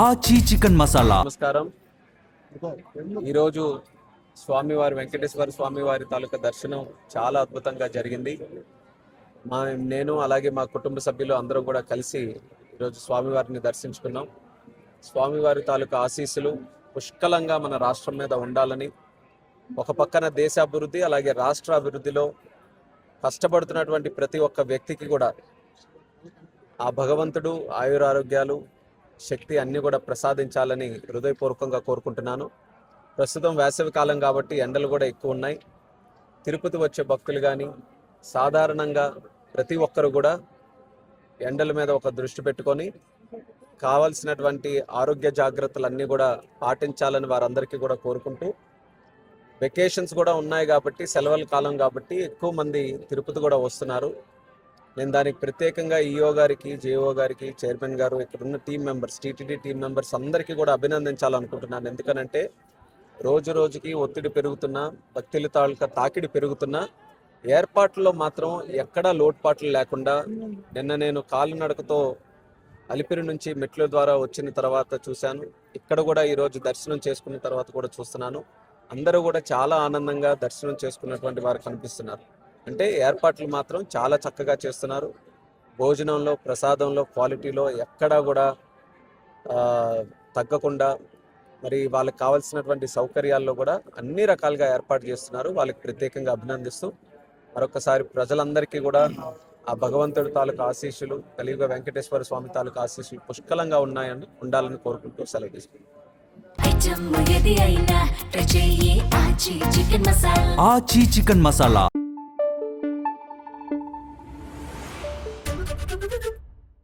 ఆచి చికెన్ మసాలా. నమస్కారం. ఈరోజు స్వామివారి వెంకటేశ్వర స్వామివారి తాలూకా దర్శనం చాలా అద్భుతంగా జరిగింది. నేను అలాగే మా కుటుంబ సభ్యులు అందరూ కూడా కలిసి ఈరోజు స్వామివారిని దర్శించుకున్నాం. స్వామివారి తాలూకా ఆశీస్సులు పుష్కలంగా మన రాష్ట్రం మీద ఉండాలని, ఒక పక్కన దేశాభివృద్ధి అలాగే రాష్ట్ర అభివృద్ధిలో కష్టపడుతున్నటువంటి ప్రతి ఒక్క వ్యక్తికి కూడా ఆ భగవంతుడు ఆయురారోగ్యాలు శక్తి అన్నీ కూడా ప్రసాదించాలని హృదయపూర్వకంగా కోరుకుంటున్నాను. ప్రస్తుతం వేసవి కాలం కాబట్టి ఎండలు కూడా ఎక్కువ ఉన్నాయి. తిరుపతి వచ్చే భక్తులు కానీ సాధారణంగా ప్రతి ఒక్కరు కూడా ఎండల మీద ఒక దృష్టి పెట్టుకొని కావాల్సినటువంటి ఆరోగ్య జాగ్రత్తలన్నీ కూడా పాటించాలని వారందరికీ కూడా కోరుకుంటూ, వెకేషన్స్ కూడా ఉన్నాయి కాబట్టి సెలవుల కాలం కాబట్టి ఎక్కువ మంది తిరుపతి కూడా వస్తున్నారు. నేను దానికి ప్రత్యేకంగా ఈఓ గారికి, జేఓ గారికి, చైర్మన్ గారు, ఇక్కడ ఉన్న team members, TTD team members అందరికీ కూడా అభినందించాలనుకుంటున్నాను. ఎందుకనంటే రోజు రోజుకి ఒత్తిడి పెరుగుతున్నా, భక్తుల తాలూకా తాకిడి పెరుగుతున్నా, ఏర్పాట్లలో మాత్రం ఎక్కడా లోటుపాట్లు లేకుండా నిన్న నేను కాలినడకతో అలిపిరి నుంచి మెట్ల ద్వారా వచ్చిన తర్వాత చూశాను. ఇక్కడ కూడా ఈరోజు దర్శనం చేసుకున్న తర్వాత కూడా చూస్తున్నాను. అందరూ కూడా చాలా ఆనందంగా దర్శనం చేసుకున్నటువంటి వారు కనిపిస్తున్నారు. అంటే ఏర్పాట్లు మాత్రం చాలా చక్కగా చేస్తున్నారు. భోజనంలో, ప్రసాదంలో, క్వాలిటీలో ఎక్కడా కూడా తగ్గకుండా, మరి వాళ్ళకి కావాల్సినటువంటి సౌకర్యాల్లో కూడా అన్ని రకాలుగా ఏర్పాటు చేస్తున్నారు. వాళ్ళకి ప్రత్యేకంగా అభినందిస్తూ మరొకసారి ప్రజలందరికీ కూడా ఆ భగవంతుడి తాలూకా ఆశీస్సులు, కలియుగ వెంకటేశ్వర స్వామి తాలూకా ఆశీస్సులు పుష్కలంగా ఉండాలని కోరుకుంటూ సెలవు తీసుకుంటాం. ఆచి చికెన్ మసాలా.